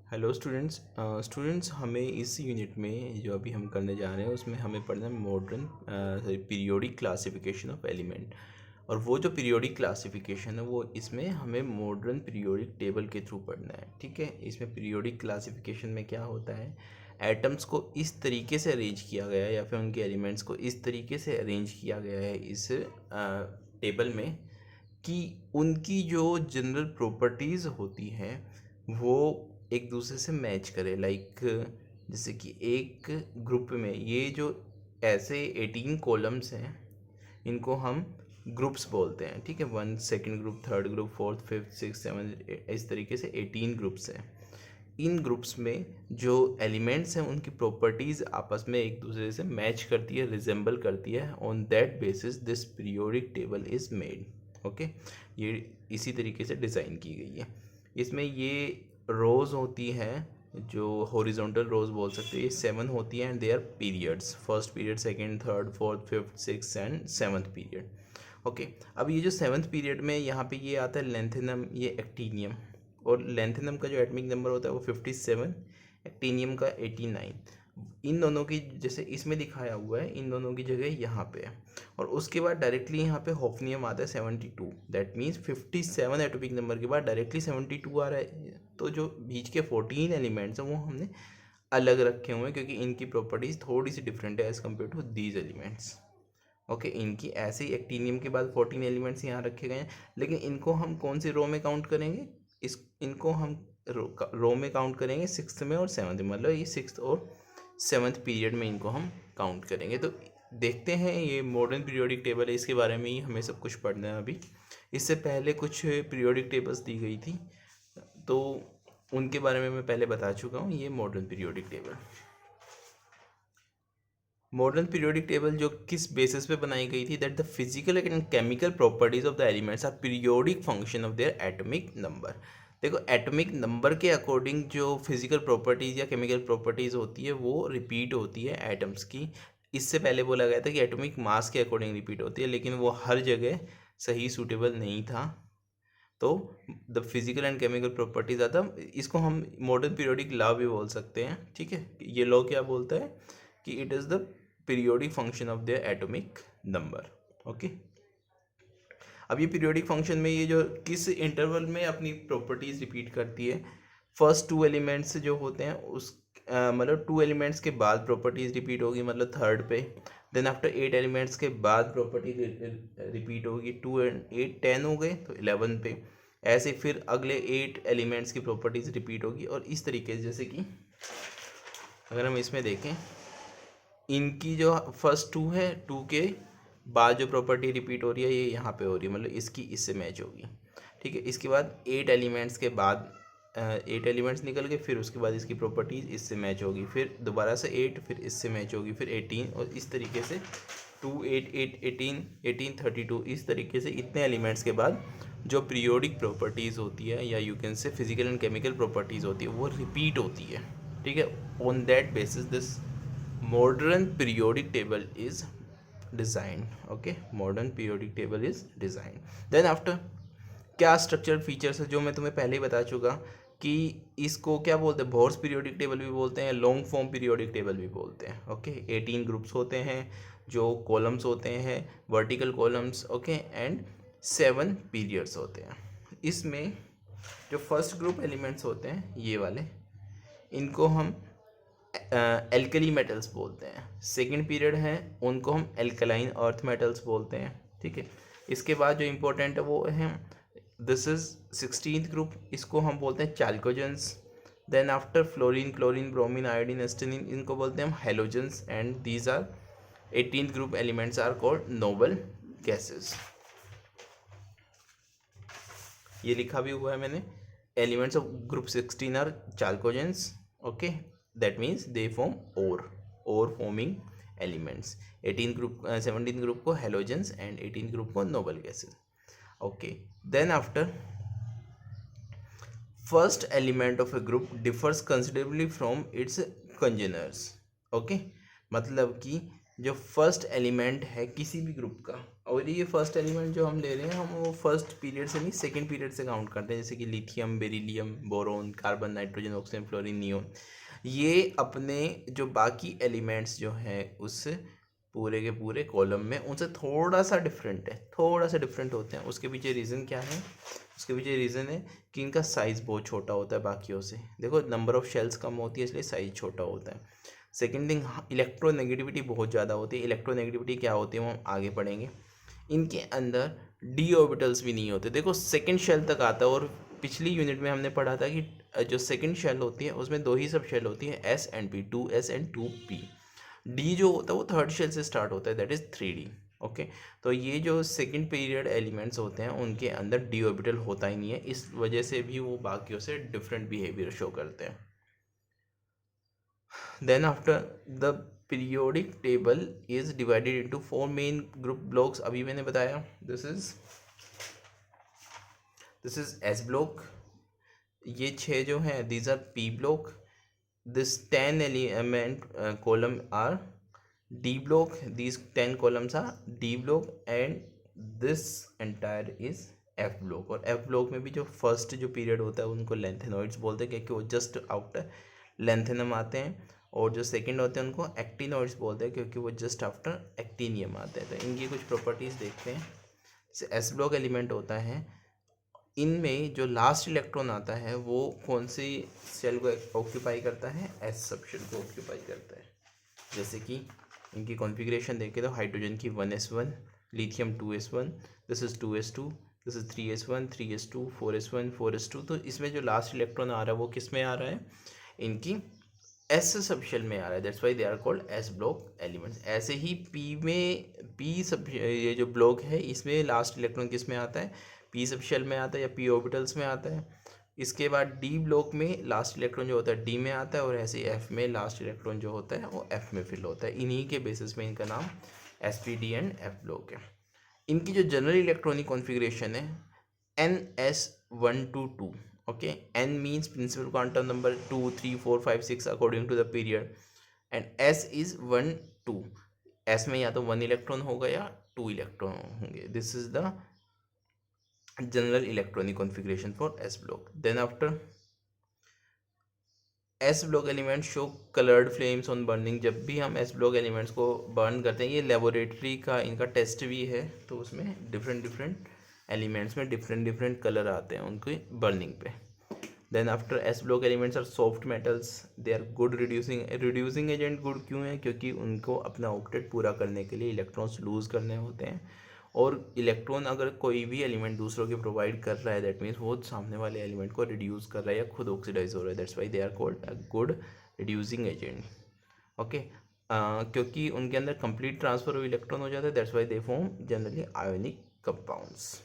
Hello students हमें इस unit में जो अभी हम करने जा रहे हैं उसमें हमें पढ़ना है modern periodic classification of element. और वो जो पीरियोडिक क्लासिफिकेशन है वो इसमें हमें मॉडर्न पीरियोडिक टेबल के थ्रू पढ़ना है। ठीक है, इसमें पीरियोडिक क्लासिफिकेशन में क्या होता है, एटम्स को इस तरीके से अरेंज किया गया है या फिर उनके एलिमेंट्स को इस तरीके से अरेंज किया गया है इस टेबल में कि उनकी जो जनरल प्रॉपर्टीज़ होती हैं वो एक दूसरे से मैच करे। लाइक जैसे कि एक ग्रुप में ये जो ऐसे 18 कॉलम्स हैं इनको हम ग्रुप्स बोलते हैं। ठीक है, one second group, third group, fourth, fifth, six, seven, इस तरीके से 18 ग्रुप्स हैं। इन ग्रुप्स में जो एलिमेंट्स हैं उनकी प्रॉपर्टीज़ आपस में एक दूसरे से मैच करती है, रिजेंबल करती है। On that basis this periodic table is made. Okay, ये इसी तरीके से डिज़ाइन की गई है। इसमें ये रोज़ होती हैं जो हॉरिजॉन्टल रोज़ बोल सकते हैं, ये 7 होती हैं and they are periods, first period, second, third, fourth, fifth, six and seventh period. Okay, अब ये जो सेवन्थ पीरियड में यहाँ पे ये आता है लेंथेनम, ये एक्टीनियम। और लेंथेनम का जो एटॉमिक नंबर होता है वो 57, एक्टीनियम का 89। इन दोनों की जैसे इसमें दिखाया हुआ है, इन दोनों की जगह यहाँ पे है। और उसके बाद डायरेक्टली यहाँ पे होफनियम आता है 72। दैट मीन्स 57 एटॉमिक नंबर के बाद डायरेक्टली 72 आ रहा है। तो जो बीच के 14 एलिमेंट्स हैं वो हमने अलग रखे हुए हैं क्योंकि इनकी प्रॉपर्टीज़ थोड़ी सी डिफरेंट है as compare to these elements. Okay, इनकी ऐसे ही एक्टीनियम के बाद 14 एलिमेंट्स यहाँ रखे गए हैं, लेकिन इनको हम कौन सी रो में काउंट करेंगे, इनको हम रो में काउंट करेंगे, सिक्स्थ में और सेवन्थ में। मतलब ये सिक्स्थ और सेवन्थ पीरियड में इनको हम काउंट करेंगे। तो देखते हैं, ये मॉडर्न पीरियोडिक टेबल है, इसके बारे में ही हमें सब कुछ पढ़ना है अभी। इससे पहले कुछ पीरियोडिक टेबल्स दी गई थी तो उनके बारे में मैं पहले बता चुका हूँ। ये modern periodic table, modern periodic table जो किस बेसिस पे बनाई गई थी, that the physical and chemical properties of the elements are periodic function of their atomic number. देखो, एटॉमिक नंबर के अकॉर्डिंग जो फिजिकल प्रॉपर्टीज़ या केमिकल प्रॉपर्टीज़ होती है वो रिपीट होती है एटम्स की। इससे पहले बोला गया था कि एटॉमिक मास के अकॉर्डिंग रिपीट होती है, लेकिन वो हर जगह सही सूटेबल नहीं था। तो the physical and chemical properties आता, इसको हम मॉडर्न पीरियोडिक लॉ भी बोल सकते हैं। ठीक है, ये लॉ क्या बोलता है कि it is the periodic function of the atomic number. Okay, अब ये पीरियोडिक फंक्शन में ये जो किस इंटरवल में अपनी प्रॉपर्टीज रिपीट करती है, फर्स्ट 2 एलिमेंट्स जो होते हैं उस मतलब 2 एलिमेंट्स के बाद प्रॉपर्टीज रिपीट होगी, मतलब थर्ड पे। देन आफ्टर 8 एलिमेंट्स के बाद प्रॉपर्टी रिपीट होगी, 2 एंड 8 10 हो गए तो 11 पे। ऐसे फिर अगले 8 एलिमेंट्स की प्रॉपर्टीज रिपीट होगी। और इस तरीके से जैसे कि अगर हम इसमें देखें, इनकी जो फर्स्ट 2 है, 2 के बाद जो प्रॉपर्टी रिपीट हो रही है ये यहाँ पे हो रही है, मतलब इसकी इससे मैच होगी। ठीक है, इसके बाद 8 एलिमेंट्स के बाद 8 एलिमेंट्स निकल के फिर उसके बाद इसकी प्रॉपर्टीज इससे मैच होगी, फिर दोबारा से 8, फिर इससे मैच होगी, फिर 18, और इस तरीके से 2 8 8 18 18 32, इस तरीके से इतने एलिमेंट्स के बाद जो पीरियोडिक प्रॉपर्टीज़ होती है या you can say physical and chemical properties होती है वो रिपीट होती है। ठीक है, on that basis this modern periodic table is designed। okay, modern periodic table is designed। then after क्या स्ट्रक्चर फीचर्स है जो मैं तुम्हें पहले ही बता चुका कि इसको क्या बोलते हैं, बोर्स पीरियोडिक टेबल भी बोलते हैं, लॉन्ग फॉर्म पीरियोडिक टेबल भी बोलते हैं। ओके, 18 ग्रुप्स होते हैं जो कॉलम्स होते हैं, vertical columns. Okay, and 7 periods होते हैं। इसमें जो फर्स्ट ग्रुप एलिमेंट्स होते हैं ये वाले, इनको हम एल्कली मेटल्स बोलते हैं। सेकंड पीरियड है उनको हम एल्कलाइन अर्थ मेटल्स बोलते हैं। ठीक है, इसके बाद जो इम्पोर्टेंट है वो है, दिस इज 16th ग्रुप, इसको हम बोलते हैं chalcogens. Then after fluorine, chlorine, bromine, iodine, astatine, इनको बोलते हैं हम halogens. And these are 18th group elements are called noble gases. ये लिखा भी हुआ है मैंने, elements of group 16 are chalcogens. Okay, that means they form ore forming elements। 18 group 17 group को हेलोजेंस एंड 18 ग्रुप को noble gases. Okay, then after first element of a group differs considerably from its कंजेनर्स। Okay, मतलब कि जो first element है किसी भी group का, और ये फर्स्ट एलिमेंट जो हम ले रहे हैं हम वो फर्स्ट पीरियड से नहीं सेकंड पीरियड से काउंट करते हैं, जैसे कि lithium, beryllium, boron, carbon, nitrogen, oxygen, fluorine, neon. ये अपने जो बाकी एलिमेंट्स जो हैं उस पूरे के पूरे कॉलम में उनसे थोड़ा सा डिफरेंट है, थोड़ा सा डिफरेंट होते हैं। उसके पीछे रीज़न क्या है? उसके पीछे रीज़न है कि इनका साइज़ बहुत छोटा होता है बाकियों से। देखो नंबर ऑफ़ शेल्स कम होती है इसलिए साइज़ छोटा होता है। सेकेंड थिंग, इलेक्ट्रोनेगेटिविटी बहुत ज़्यादा होती है। इलेक्ट्रोनेगेटिविटी क्या होती है वो हम आगे पढ़ेंगे। इनके अंदर डी ऑर्बिटल्स भी नहीं होते। देखो सेकेंड शेल तक आता है, और पिछली यूनिट में हमने पढ़ा था कि जो सेकेंड शेल होती है उसमें दो ही सब शेल होती है, S and P, 2s and 2p। D जो होता है वो थर्ड शेल से स्टार्ट होता है, दैट इज़ 3d। ओके, तो ये जो सेकेंड पीरियड एलिमेंट्स होते हैं उनके अंदर डी ऑर्बिटल होता ही नहीं है, इस वजह से भी वो बाकियों से डिफरेंट बिहेवियर शो करते हैं। Then after the periodic table is divided into four main group blocks, अभी मैंने बताया। this is S block, ये 6 जो हैं these are P block, this 10 element column are D block, these 10 columns are D block, and this entire is F block। और F block में भी जो फर्स्ट जो पीरियड होता है उनको लेंथेनॉइड्स बोलते हैं क्योंकि वो जस्ट आफ्टर लेंथेनम आते हैं, और जो सेकंड होते हैं उनको एक्टिनॉइड्स बोलते हैं क्योंकि वो जस्ट आफ्टर एक्टिनियम आते हैं। तो इनकी कुछ प्रॉपर्टीज़ देखते हैं। जैसे एस ब्लॉक एलिमेंट होता है, इनमें जो लास्ट इलेक्ट्रॉन आता है वो कौन सी सेल को ऑक्यूपाई करता है? एस सब शेल को ऑक्यूपाई करता है। जैसे कि इनकी कॉन्फ़िगरेशन देखें तो हाइड्रोजन की 1s1, lithium 2s1, this is 2s2, this is 3s1, 3s2, 4s1, 4s2। तो इसमें जो लास्ट इलेक्ट्रॉन आ रहा है वो किस में आ रहा है? इनकी एस सब शेल में आ रहा है, that's why they are called S block elements. ऐसे ही पी में, पी सब ये जो ब्लॉक है इसमें लास्ट इलेक्ट्रॉन किस में आता है? पी सब शेल में आता है या पी ऑर्बिटल्स में आता है। इसके बाद डी ब्लॉक में लास्ट इलेक्ट्रॉन जो होता है डी में आता है, और ऐसे एफ में लास्ट इलेक्ट्रॉन जो होता है वो एफ में फिल होता है। इन्हीं के बेसिस में इनका नाम S P D and F block है। इनकी जो जनरल इलेक्ट्रॉनिक कॉन्फ़िगरेशन है NS1 to 2। okay, n means principal quantum number 2 3 4 5 6 according to the period, and s is 1 2। s में या तो 1 इलेक्ट्रॉन होगा या 2 इलेक्ट्रॉन होंगे। This is the general electronic configuration for s block. Then after S block element show coloured flames on burning. जब भी हम S block elements को बर्न करते हैं, ये लेबोरेटरी का इनका टेस्ट भी है, तो उसमें डिफरेंट एलिमेंट्स में डिफरेंट कलर आते हैं उनकी बर्निंग पे। Then after S block elements are soft metals, they are good reducing agent. Good क्यों है? क्योंकि उनको अपना ऑक्टेट पूरा करने के लिए इलेक्ट्रॉन्स लूज़ करने होते हैं, और इलेक्ट्रॉन अगर कोई भी एलिमेंट दूसरों के प्रोवाइड कर रहा है दैट मीन्स वो सामने वाले एलिमेंट को रिड्यूस कर रहा है या खुद ऑक्सीडाइज हो रहा है, that's why they are called a good reducing agent. Okay, क्योंकि उनके अंदर कंप्लीट ट्रांसफर ऑफ इलेक्ट्रॉन हो जाता है, that's why they form generally ionic compounds.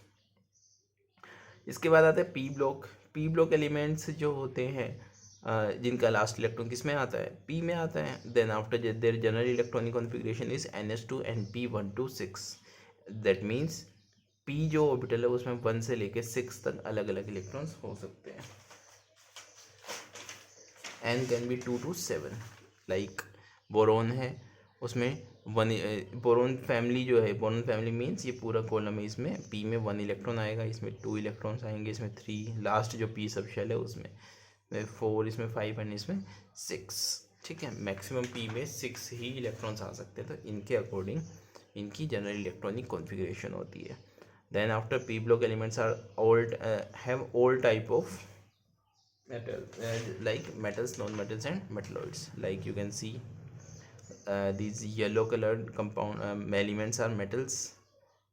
इसके बाद आता है P block. P block elements जो होते हैं जिनका लास्ट इलेक्ट्रॉन किस में आता है? पी में आता है। Then after their general electronic configuration is NS2 and P1 to 6। That means P जो ऑर्बिटल है उसमें 1 से लेके 6 तक अलग अलग इलेक्ट्रॉन्स हो सकते हैं। N can be 2 to 7। Like boron है, उसमें बोरोन फैमिली जो है, बोरोन फैमिली मीन्स ये पूरा कॉलम है, इसमें पी में 1 इलेक्ट्रॉन आएगा, इसमें 2 इलेक्ट्रॉन्स आएंगे, इसमें 3, लास्ट जो पी सब शेल है उसमें 4, इसमें 5 एंड इसमें 6। ठीक है, मैक्सिमम पी में 6 ही इलेक्ट्रॉन्स आ सकते हैं, तो इनके अकॉर्डिंग इनकी जनरल इलेक्ट्रॉनिक कॉन्फ़िगरेशन होती है। Then after P block elements are old have old type of metal, like metals, non-metals and metalloids. Like you can see these yellow colored compound elements are metals.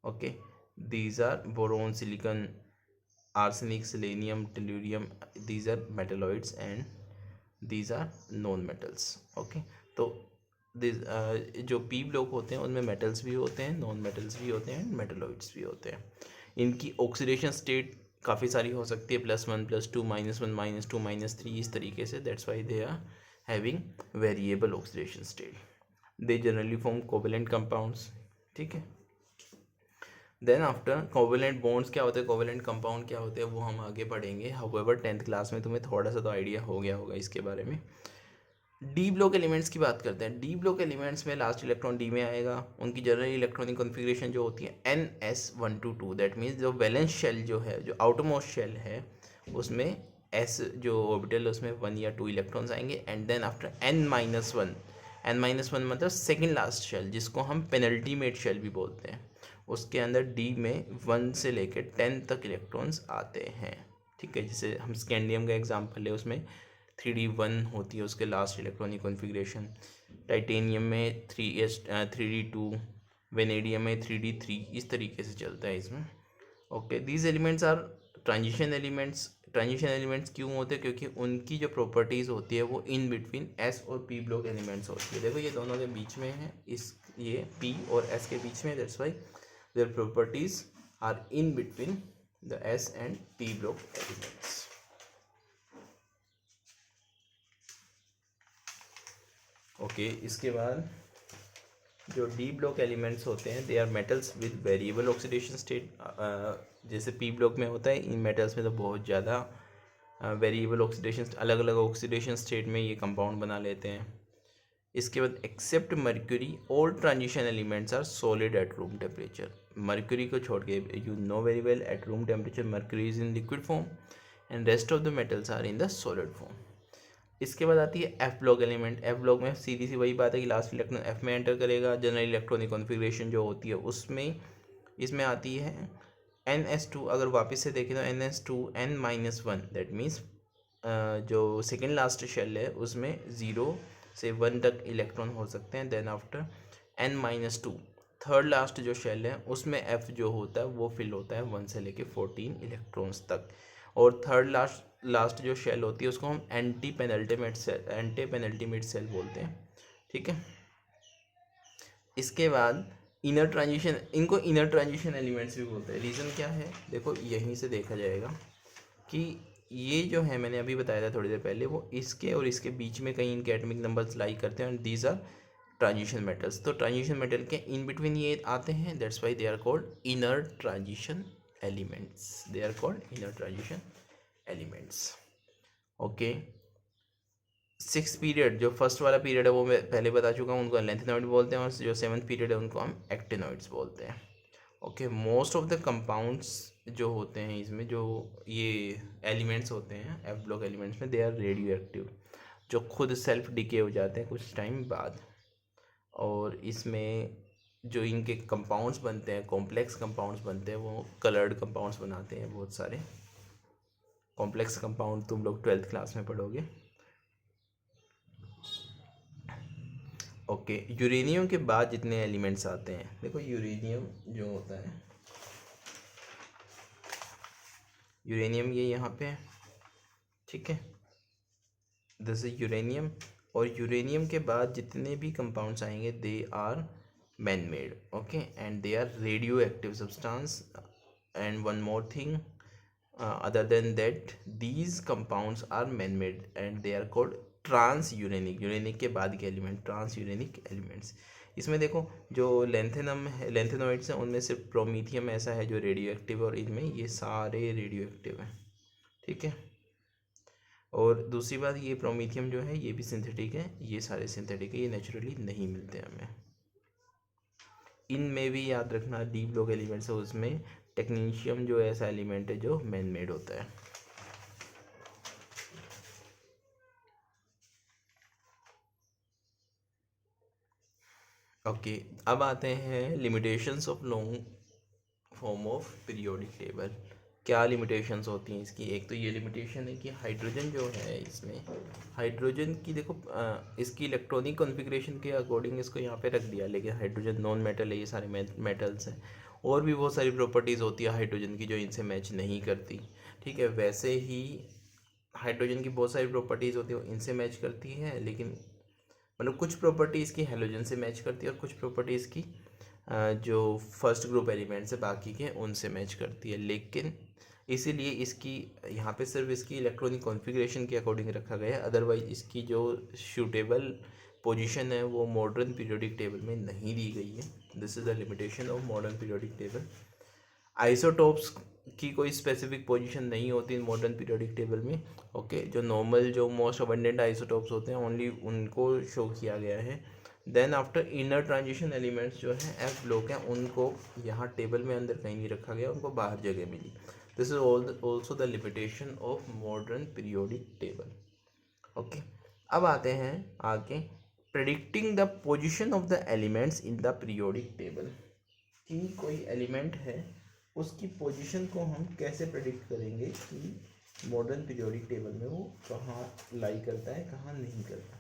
Okay, these are boron, silicon, arsenic, selenium, tellurium, these are metalloids and these are non-metals. Okay, तो जो P block होते हैं उनमें metals भी होते हैं, non metals भी होते हैं, मेटलॉइड्स भी होते हैं। इनकी ऑक्सीडेशन स्टेट काफ़ी सारी हो सकती है, +1 +2 -1 -2 -3, इस तरीके से। That's why they are having variable oxidation state. They generally form covalent compounds. ठीक है, देन आफ्टर कोवेलेंट बॉन्ड्स क्या होते हैं, कोवेलेंट कंपाउंड क्या होते हैं वो हम आगे पढ़ेंगे। हाउएवर 10th क्लास में तुम्हें थोड़ा सा तो आइडिया हो गया होगा इसके बारे में। डी ब्लॉक एलिमेंट्स की बात करते हैं। डी ब्लॉक एलिमेंट्स में लास्ट इलेक्ट्रॉन डी में आएगा। उनकी जनरल इलेक्ट्रॉनिक कॉन्फ़िगरेशन जो होती है NS122, दैट मीन्स जो वैलेंस शेल जो है, जो आउटरमोस्ट शेल है, उसमें एस जो ऑर्बिटल है उसमें 1 या 2 इलेक्ट्रॉन्स आएंगे। And then after n-1, n-1 मतलब सेकेंड लास्ट शेल, जिसको हम पेनल्टीमेट शेल भी बोलते हैं, उसके अंदर डी में 1 से लेकर 10 तक इलेक्ट्रॉन्स आते हैं। ठीक है, जैसे हम स्कैंडियम का एग्जाम्पल है, उसमें 3d1 होती है उसके लास्ट इलेक्ट्रॉनिक कॉन्फ़िगरेशन। टाइटेनियम में 3d2, वेनेडियम में 3d3, इस तरीके से चलता है इसमें। Okay, these elements are transition elements. Transition elements क्यों होते हैं? क्योंकि उनकी जो प्रॉपर्टीज़ होती है वो इन बिटवीन एस और पी ब्लॉक एलिमेंट्स होती है। देखो ये दोनों के बीच में है, ये पी और एस के बीच में, that's why their properties are in between the S and P block elements. Okay, इसके बाद जो डी ब्लॉक एलिमेंट्स होते हैं, they are metals with variable oxidation state. जैसे पी ब्लॉक में होता है, इन मेटल्स में तो बहुत ज़्यादा वेरिएबल ऑक्सीडेशन, अलग अलग ऑक्सीडेशन स्टेट में ये कंपाउंड बना लेते हैं। इसके बाद except mercury, all transition elements are solid at room temperature. Mercury को छोड़ के, you know very well, at room temperature mercury is in liquid form and rest of the metals are in the solid form. इसके बाद आती है F block element. F block में सीधी सी वही बात है कि लास्ट इलेक्ट्रॉन एफ में एंटर करेगा। जनरल इलेक्ट्रॉनिक कॉन्फ़िगरेशन जो होती है उसमें इसमें आती है NS2। अगर वापस से देखें तो NS2 n-1, दैट मीन्स जो सेकेंड लास्ट शेल है उसमें 0 से 1 तक इलेक्ट्रॉन हो सकते हैं। Then after n-2 third last जो शेल है उसमें F जो होता है वो फिल होता है 1 से लेके 14 इलेक्ट्रॉन्स तक। और थर्ड लास्ट जो शेल होती है उसको हम एंटी पेनल्टीमेट सेल बोलते हैं। ठीक है, इसके बाद इनर ट्रांजिशन, इनको इनर ट्रांजिशन एलिमेंट्स भी बोलते हैं। रीज़न क्या है? देखो यहीं से देखा जाएगा कि ये जो है मैंने अभी बताया था थोड़ी देर पहले, वो इसके और इसके बीच में कहीं इनके एटॉमिक नंबर्स लाई करते हैं, and these are transition metals. तो ट्रांजिशन मेटल के इन बिटवीन ये आते हैं, that's why they are called inner transition elements. They are called inner transition elements. Okay, 6th period, जो फर्स्ट वाला पीरियड है वो मैं पहले बता चुका हूँ, उनको लेंथेनॉइड बोलते हैं, और जो 7th पीरियड है उनको हम एक्टिनॉइड्स बोलते हैं। Okay, most of the compounds जो होते हैं इसमें, जो ये एलिमेंट्स होते हैं एफ ब्लॉक एलिमेंट्स में, दे आर रेडियो एक्टिव, जो खुद सेल्फ डिके हो जाते हैं कुछ टाइम बाद। और इसमें जो इनके कंपाउंड्स बनते हैं, कॉम्प्लेक्स कंपाउंड्स बनते हैं, वो कलर्ड कंपाउंड्स बनाते हैं। बहुत सारे कॉम्प्लेक्स कंपाउंड तुम लोग 12th क्लास में पढ़ोगे। ओके, यूरेनियम के बाद जितने एलिमेंट्स आते हैं, देखो यूरेनियम जो होता है, यूरेनियम ये यहाँ पे है, ठीक है, दिस इज यूरेनियम। और यूरेनियम के बाद जितने भी कंपाउंड्स आएंगे they are man made, okay, and they are radioactive substance. And one more thing, other than that these compounds are man made and they are called transuranic. Uranic के बाद के element trans uranic elements. इसमें देखो जो lanthanum है, lanthanoids हैं, उनमें सिर्फ प्रोमीथियम ऐसा है जो रेडियो एक्टिव है, और इनमें ये सारे रेडियो एक्टिव हैं। ठीक है, और दूसरी बात, ये प्रोमीथियम जो है ये भी सिंथेटिक है, ये सारे सिंथेटिक है, ये नेचुरली नहीं मिलते हमें। इनमें भी याद रखना डी ब्लॉक एलिमेंट्स है, उसमें टेक्नीशियम जो ऐसा एलिमेंट है जो मैन मेड होता है। ओके, अब आते हैं limitations of long form of periodic table. क्या लिमिटेशंस होती हैं इसकी? एक तो ये लिमिटेशन है कि हाइड्रोजन जो है, इसमें हाइड्रोजन की देखो इसकी इलेक्ट्रॉनिक कॉन्फ़िगरेशन के अकॉर्डिंग इसको यहाँ पे रख दिया, लेकिन हाइड्रोजन नॉन मेटल है, ये सारे मेटल्स हैं। और भी बहुत सारी प्रॉपर्टीज़ होती है हाइड्रोजन की जो इनसे मैच नहीं करती। ठीक है, वैसे ही हाइड्रोजन की बहुत सारी प्रॉपर्टीज़ होती है वो इनसे मैच करती है, लेकिन मतलब कुछ प्रॉपर्टी इसकी हेलोजन से मैच करती है और कुछ प्रॉपर्टी इसकी जो फर्स्ट ग्रुप एलिमेंट्स है बाकी के उनसे मैच करती है। लेकिन इसीलिए इसकी यहाँ पे सिर्फ इसकी इलेक्ट्रॉनिक कॉन्फ़िगरेशन के अकॉर्डिंग रखा गया है, अदरवाइज इसकी जो सूटेबल पोजीशन है वो मॉडर्न पीरियोडिक टेबल में नहीं दी गई है। This is the limitation of modern periodic table. Isotopes की कोई स्पेसिफिक पोजीशन नहीं होती इन मॉडर्न पीरियोडिक टेबल में। ओके, जो नॉर्मल जो मोस्ट अबंडेंट आइसोटोप्स होते हैं ओनली उनको शो किया गया है। Then after inner transition elements जो हैं एफ ब्लॉक हैं, उनको यहाँ टेबल में अंदर कहीं नहीं रखा गया, उनको बाहर जगह मिली। This is also the limitation of modern periodic table. Okay, अब आते हैं आगे, predicting the position of the elements in the periodic table. कि कोई एलिमेंट है उसकी पोजीशन को हम कैसे प्रेडिक्ट करेंगे कि मॉडर्न पीरियोडिक टेबल में वो कहाँ लाई करता है, कहाँ नहीं करता।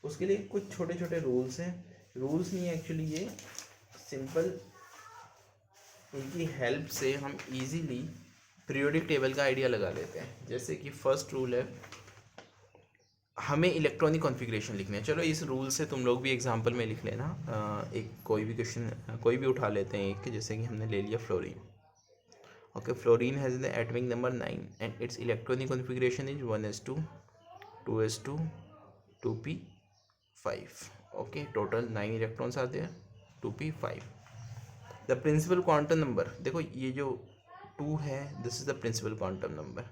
उसके लिए कुछ छोटे छोटे रूल्स हैं, रूल्स नहीं एक्चुअली, ये सिंपल, इनकी हेल्प से हम इजीली पीरियोडिक टेबल का आइडिया लगा लेते हैं। जैसे कि फर्स्ट रूल है, हमें इलेक्ट्रॉनिक कॉन्फ़िगरेशन लिखने हैं। चलो इस रूल से तुम लोग भी एग्जांपल में लिख लेना। एक कोई भी क्वेश्चन कोई भी उठा लेते हैं एक, जैसे कि हमने ले लिया fluorine. Okay, fluorine has the atomic number 9 and it's electronic configuration is 1s2 2s2 2p5। Okay, total 9 electrons आते हैं, 2p5। The principal quantum number, देखो ये जो 2 है this is the principal quantum number,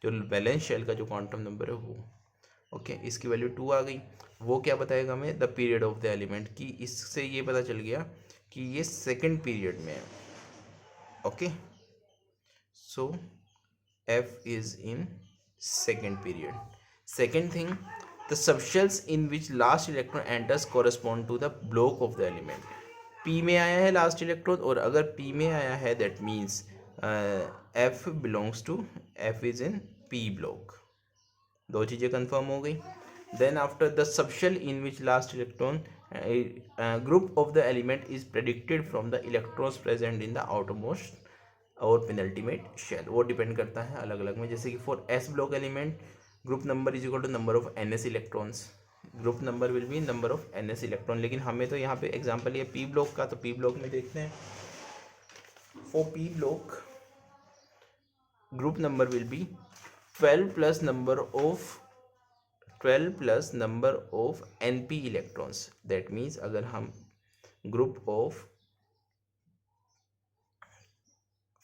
जो वैलेंस शेल का जो quantum number है वो। ओके, इसकी वैल्यू 2 आ गई। वो क्या बताएगा हमें, the period of the element, की इससे ये पता चल गया कि ये सेकंड पीरियड में है। Okay, so F is in second period. Second thing, the subshells in which last electron enters correspond to the block of the element. P में आया है लास्ट इलेक्ट्रॉन, और अगर पी में आया है that means F belongs to, F is in P block. दो चीज़ें कंफर्म हो गई। Then after the subshell in which last electron group of the element is predicted from the electrons present in the outermost और penultimate shell. वो depend करता है अलग अलग में। जैसे कि for S block element group number is equal to number of N S electrons, group number will B number of N S electron. लेकिन हमें तो यहाँ पे एग्जाम्पल ये पी ब्लॉक का, तो पी ब्लॉक में देखते हैं। For P block group number will be 12 plus number of NP electrons. That means अगर हम ग्रुप ऑफ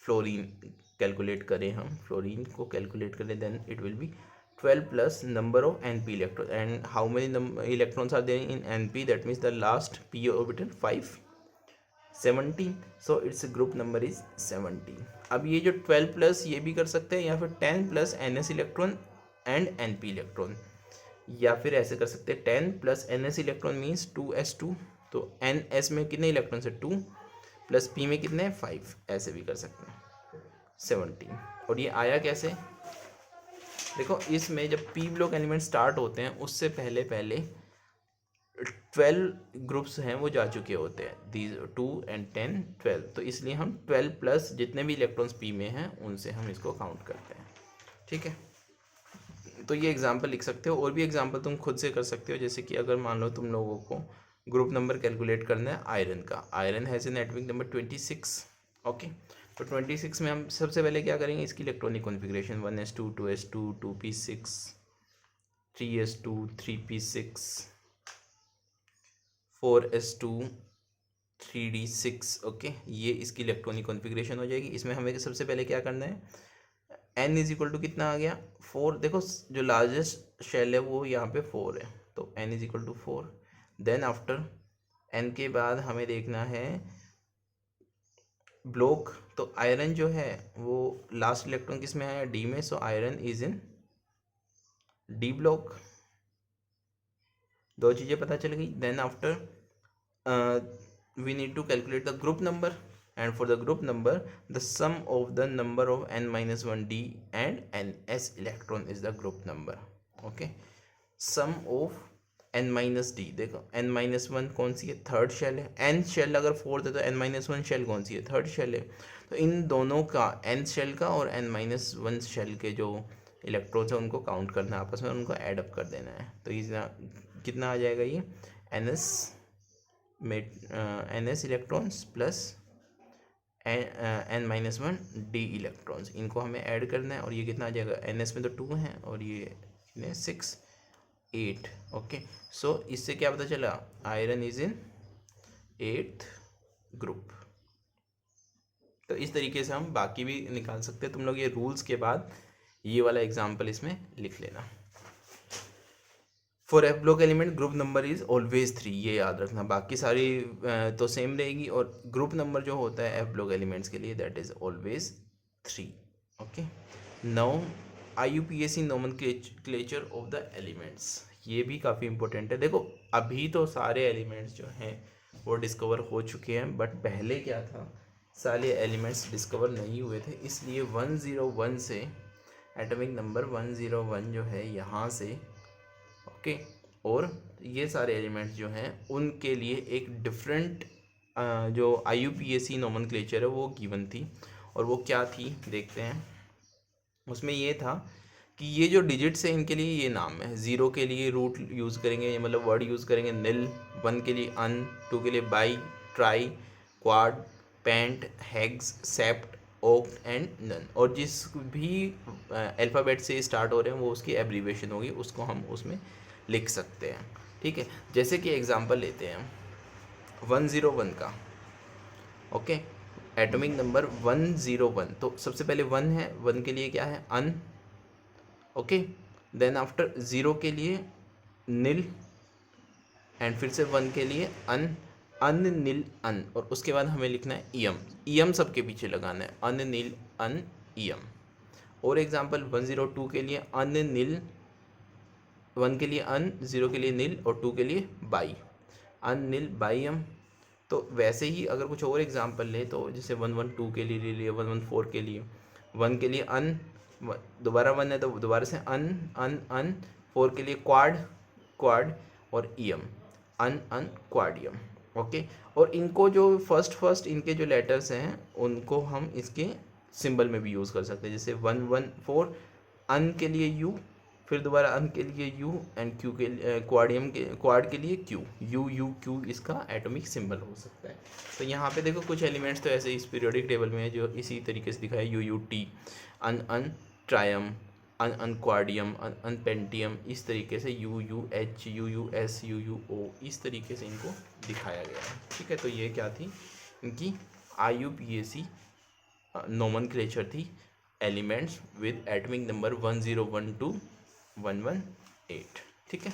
फ्लोरीन कैलकुलेट करें, हम फ्लोरीन को कैलकुलेट करें, then it will be 12 plus number of NP electron. And how many electrons are there in NP, that means the last p orbital 5 17, so it's group number is 17। अब ये जो 12 plus ये भी कर सकते हैं, या फिर 10 plus NS electron and NP electron, या फिर ऐसे कर सकते हैं 10 plus NS electron means 2s2, तो NS में कितने इलेक्ट्रॉन्स है 2, प्लस P में कितने हैं 5, ऐसे भी कर सकते हैं 17। और ये आया कैसे, देखो इसमें जब P ब्लॉक एलिमेंट स्टार्ट होते हैं उससे पहले 12 ग्रुप्स हैं वो जा चुके होते हैं, दीज 2 and 10 12, तो इसलिए हम 12 प्लस जितने भी इलेक्ट्रॉन्स पी में हैं उनसे हम इसको काउंट करते हैं। ठीक है, तो ये एग्जांपल लिख सकते हो, और भी एग्जांपल तुम खुद से कर सकते हो। जैसे कि अगर मान लो तुम लोगों को ग्रुप नंबर कैलकुलेट करना है आयरन का, iron has an atomic number 26। Okay, तो 26 में हम सबसे पहले क्या करेंगे, इसकी electronic configuration 1s2 2s2 2p6 3s2 3p6 4s2 3d6। Okay, ये इसकी इलेक्ट्रॉनिक कॉन्फ़िगरेशन हो जाएगी। इसमें हमें सबसे पहले क्या करना है, n इज इक्वल टू कितना आ गया 4। देखो जो लार्जेस्ट शेल है वो यहाँ पे 4 है, तो n is equal to 4। Then after n के बाद हमें देखना है ब्लॉक, तो आयरन जो है वो लास्ट इलेक्ट्रॉन किस में आया, d में, so iron is in d block. दो चीज़ें पता चल गई। Then after we need to calculate the group number, and for the group number the sum of the number of n minus 1 d and ns electron is the group number. okay, sum of n minus d, देखो n minus 1 कौन सी है, third shell है। n shell अगर fourth है तो n minus 1 shell कौन सी है, third shell है। तो इन दोनों का n शेल का और n minus 1 शेल के जो इलेक्ट्रॉन्स है उनको काउंट करना है आपस में, उनको एड अप कर देना है। तो ये कितना आ जाएगा, ये ns में NS electrons plus n minus 1 d electrons, इनको हमें ऐड करना है। और ये कितना आ जाएगा, NS में तो 2 हैं और ये कितने 6 8। ओके, सो इससे क्या पता चला, iron is in 8th group. तो इस तरीके से हम बाकी भी निकाल सकते हैं। तुम लोग ये रूल्स के बाद ये वाला एग्जाम्पल इसमें लिख लेना। For F block element group number is always 3, ये याद रखना। बाकी सारी तो सेम रहेगी, और ग्रुप नंबर जो होता है एफ ब्लॉक एलिमेंट्स के लिए that is always 3। Okay, now IUPAC nomenclature of the elements, ये भी काफ़ी इंपॉर्टेंट है। देखो अभी तो सारे एलिमेंट्स जो हैं वो डिस्कवर हो चुके हैं, बट पहले क्या था, सारे एलिमेंट्स डिस्कवर नहीं हुए थे, इसलिए 101 से एटॉमिक नंबर 101 जो है यहाँ से, ओके, और ये सारे एलिमेंट्स जो हैं उनके लिए एक डिफरेंट जो IUPAC नोमेनक्लेचर है वो गिवन थी, और वो क्या थी देखते हैं। उसमें ये था कि ये जो डिजिट्स हैं इनके लिए ये नाम है। 0 के लिए रूट यूज़ करेंगे, मतलब वर्ड यूज़ करेंगे निल, 1 के लिए अन, 2 के लिए bi, tri, quad, pent, hex, sept, oct and non, और जिस भी अल्फ़ाबेट से स्टार्ट हो रहे हैं वो उसकी एब्रीवेशन होगी, उसको हम उसमें लिख सकते हैं। ठीक है, जैसे कि एग्जांपल लेते हैं 101 का। ओके, एटॉमिक नंबर 101, तो सबसे पहले 1 है, 1 के लिए क्या है अन, ओके, देन आफ्टर 0 के लिए निल, एंड फिर से 1 के लिए अन, अन निल अन, और उसके बाद हमें लिखना है ईएम, ईएम सबके पीछे लगाना है, अन निल अन ईएम। और एग्जांपल 102 के लिए अन निल, 1 के लिए अन, 0 के लिए निल और 2 के लिए बाई, अन निल बाई एम। तो वैसे ही अगर कुछ और एग्जांपल ले तो जैसे 112 के लिए ले लिया, 114 के लिए, 1 के लिए अन, दोबारा 1 है तो दोबारा से अन अन अन, 4 के लिए क्वाड क्वाड और ईएम, अन अन क्वाडियम। ओके, और इनको जो फर्स्ट इनके जो लेटर्स हैं उनको हम इसके सिंबल में भी यूज़ कर सकते हैं, जैसे 114 अन के लिए यू, फिर दोबारा अन के लिए यू, एंड क्यू के क्वाडियम के क्वाड के लिए क्यू, यू यू क्यू इसका एटॉमिक सिंबल हो सकता है। तो यहाँ पे देखो कुछ एलिमेंट्स तो ऐसे इस पीरियोडिक टेबल में है जो इसी तरीके से दिखाया, U U T, ununtrium, ununquadium, ununpentium, इस तरीके से U U H, U U S, U U O, इस तरीके से इनको दिखाया गया है। ठीक है, तो ये क्या थी, इनकी IUPAC नोमेनक्लेचर थी elements with atomic number 101 to 118। ठीक है,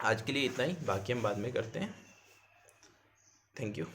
आज के लिए इतना ही, बाकी हम बाद में करते हैं। Thank you.